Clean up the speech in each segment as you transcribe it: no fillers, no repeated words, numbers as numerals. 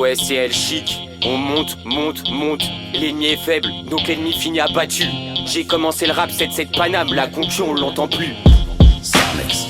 Ouais, c'est El Chic. On monte, l'ennemi est faible, donc l'ennemi finit abattu. J'ai commencé le rap, 7-7 Paname, la concu on l'entend plus.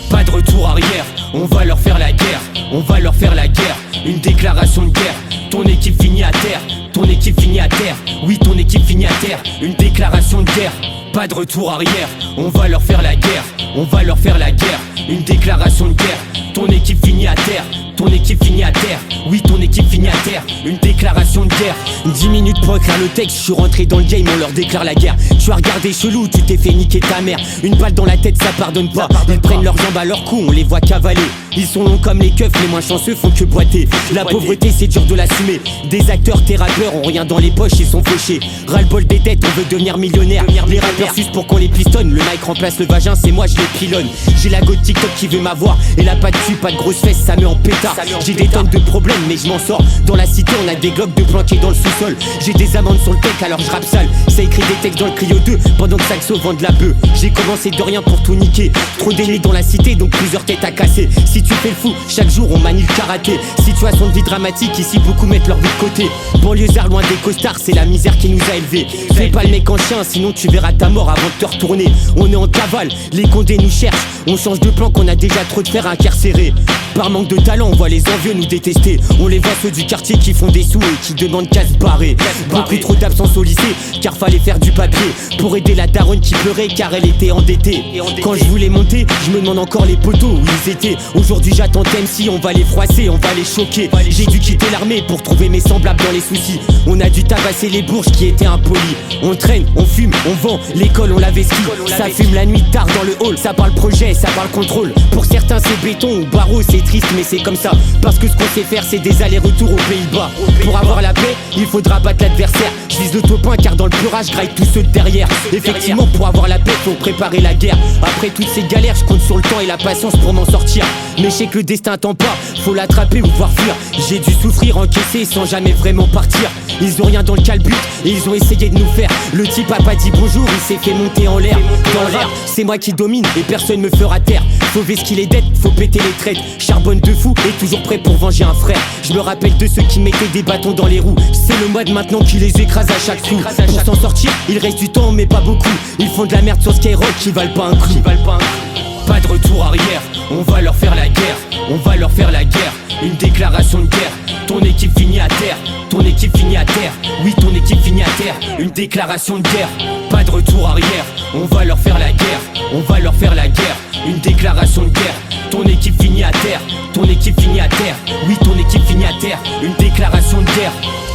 Pas de retour arrière, on va leur faire la guerre, on va leur faire la guerre. Une déclaration de guerre, ton équipe finit à terre, ton équipe finit à terre. Oui, ton équipe finit à terre, une déclaration de guerre. Pas de retour arrière, on va leur faire la guerre, on va leur faire la guerre. Une déclaration de guerre, ton équipe finit à terre, ton équipe finit à terre. Oui, ton équipe finit à terre, une déclaration de guerre. 10 minutes pour écrire le texte, je suis rentré dans le game, on leur déclare la guerre. Tu as regardé chelou, tu t'es fait niquer ta mère. Une balle dans la tête, ça pardonne pas. Ils prennent leurs jambes à leur cou, on les voit cavaler. Ils sont longs comme les keufs, les moins chanceux font que boiter. La pauvreté c'est dur de l'assumer. Des acteurs, tes rappeurs ont rien dans les poches, ils sont fauchés. Ras-le-bol des dettes, on veut devenir millionnaire. Les rappeurs sucent pour qu'on les pistonne. Le mic remplace le vagin, c'est moi je les pilonne. J'ai la go de TikTok qui veut m'avoir. Et là pas de cul, pas de grosses fesses, ça met en pétard. J'ai des tonnes de problèmes mais je m'en sors. Dans la cité on a des globes de planqués dans le sous-sol. J'ai des amendes sur le tech alors je rappe sale. Ça écrit des textes dans le Clio 2 pendant que Saxo vend de la bœuf. J'ai commencé de rien pour tout niquer. Trop d'ennemis dans la cité donc plusieurs têtes à casser. Si tu fais le fou, chaque jour on manie le karaté. Situation de vie dramatique, ici beaucoup mettent leur vie de côté. Banlieusard loin des costards, c'est la misère qui nous a élevés. Fais pas le mec en chien, sinon tu verras ta mort avant de te retourner. On est en cavale, les condés nous cherchent. On change de plan qu'on a déjà trop de fer incarcérés. Par manque de talent, on voit les envieux nous détester. On les voit ceux du quartier qui font des sous et qui demandent qu'à se barrer. Beaucoup trop d'absence au lycée, car fallait faire du papier. Pour aider la daronne qui pleurait car elle était endettée. Quand je voulais monter, je me demande encore les poteaux où ils étaient. Aujourd'hui j'attends MC, on va les froisser, on va les choquer. J'ai dû quitter l'armée pour trouver mes semblables dans les soucis. On a dû tabasser les bourges qui étaient impolis. On traîne, on fume, on vend, l'école on la vestit. Ça fume la nuit tard dans le hall, ça parle projet, ça parle contrôle. Pour certains c'est béton ou barreau, c'est triste mais c'est comme ça. Parce que ce qu'on sait faire c'est des allers-retours aux Pays-Bas. Pour avoir la paix, il faudra battre l'adversaire. Je vise le top 1 car dans le purage je graille tous ceux de derrière. Effectivement pour avoir la paix faut préparer la guerre. Après toutes ces galères je compte sur le temps et la patience pour m'en sortir. Mais je sais que le destin attend pas, faut l'attraper ou voir fuir. J'ai dû souffrir, encaisser sans jamais vraiment partir. Ils ont rien dans le calbut et ils ont essayé de nous faire. Le type a pas dit bonjour, il s'est fait monter en l'air. Dans le rap, c'est moi qui domine et personne me fera taire. Faut vesquiller les dettes, faut péter les traites. Charbonne de fou et toujours prêt pour venger un frère. Je me rappelle de ceux qui mettaient des bâtons dans les roues. C'est le mode maintenant qui les écrase à chaque coup. Pour s'en sortir, il reste du temps mais pas beaucoup. Ils font de la merde sur Skyrock qui valent pas un coup. Pas de retour arrière, on va leur faire la guerre, on va leur faire la guerre. Une déclaration de guerre, ton équipe finit à terre, ton équipe finit à terre. Oui, ton équipe finit à terre, une déclaration de guerre. Pas de retour arrière, on va leur faire la guerre, on va leur faire la guerre. Une déclaration de guerre, ton équipe finit à terre, ton équipe finit à terre. Oui, ton équipe finit à terre, une déclaration de guerre.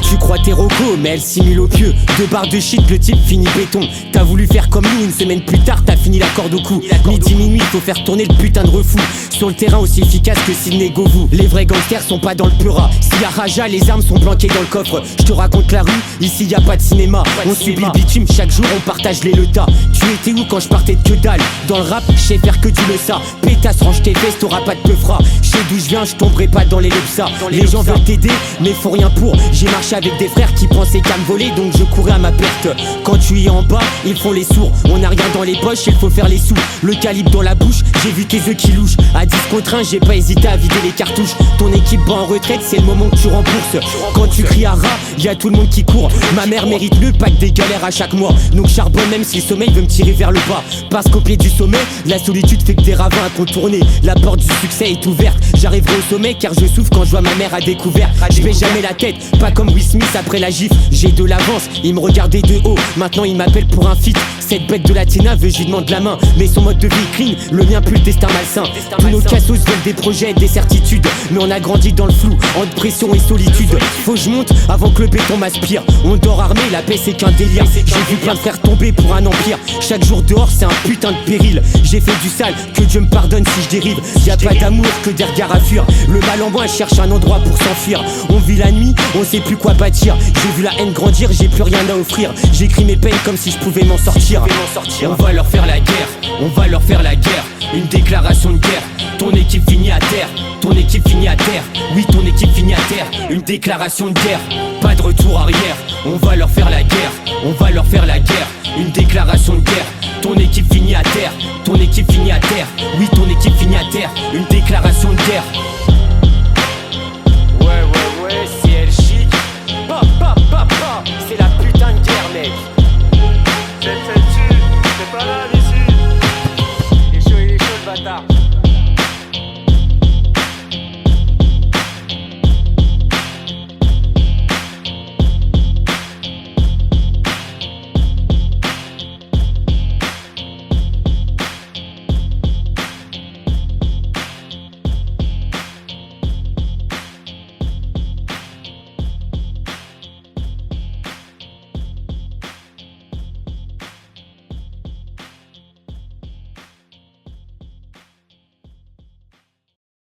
Tu crois t'es Rocco, mais elle simule au pieu. 2 barres de shit, le type finit béton. T'as voulu faire comme nous, une semaine plus tard, t'as fini la corde au cou. Midi, minuit, faut faire tourner le putain de refou. Sur le terrain aussi efficace que Sidney Govou. Les vrais gangsters sont pas dans le pura. S'il y a Raja, les armes sont planquées dans le coffre. Je te raconte la rue, ici y a pas de cinéma. On subit le bitume, chaque jour on partage les letas. Tu étais où quand je partais de que dalle? Dans le rap, je sais faire que du le ça. Pétasse, range tes fesses, t'auras pas de peufra. Je sais d'où je viens, je tomberai pas dans les lepsa. Les gens veulent t'aider, mais faut rien pour. J'ai marché avec des frères qui pensaient qu'à me voler, donc je courais à ma perte. Quand tu es en bas, ils font les sourds. On a rien dans les poches, il faut faire les sous. Le calibre dans la bouche, j'ai vu tes œufs qui louchent. À 10 contre 1, j'ai pas hésité à vider les cartouches. Ton équipe bat en retraite, c'est le moment que tu rembourses. Quand tu cries à rat, y a tout le monde qui court. Ma mère mérite mieux, pas que des galères à chaque mois. Donc charbonne même si le sommeil veut me tirer vers le bas. Parce qu'au pied du sommet, la solitude fait que des ravins à contourner. La porte du succès est ouverte. J'arriverai au sommet car je souffre quand je vois ma mère à découvert. Je vais jamais la tête, pas comme Will Smith après la gifle. J'ai de l'avance, il me regardait de haut. Maintenant il m'appelle pour un feat. Cette bête de Latina veut, je lui demande la main. Mais son mode de vie clean, le mien plus le destin malsain. Tous nos cassos veulent des projets, des certitudes. Mais on a grandi dans le flou, entre pression et solitude. Faut que je monte avant que le béton m'aspire. On dort armé, la paix c'est qu'un délire. J'ai vu plein de frères tomber pour un empire. Chaque jour dehors c'est un putain de péril. J'ai fait du sale, que Dieu me pardonne si je dérive. Y'a pas d'amour que des regards à fuir. Le mal en moi cherche un endroit pour s'enfuir. On vit la nuit, on sait plus quoi bâtir. J'ai vu la haine grandir, j'ai plus rien à offrir. J'écris mes peines comme si je pouvais m'en sortir. On va leur faire la guerre, on va leur faire la guerre. Une déclaration de guerre, ton équipe finit à terre, ton équipe finit à terre. Oui, ton équipe finit à terre, une déclaration de guerre. Pas de retour arrière, on va leur faire la guerre, on va leur faire la guerre. Une déclaration de guerre, ton équipe finit à terre, ton équipe finit à terre. Oui, ton équipe finit à terre, une déclaration de guerre.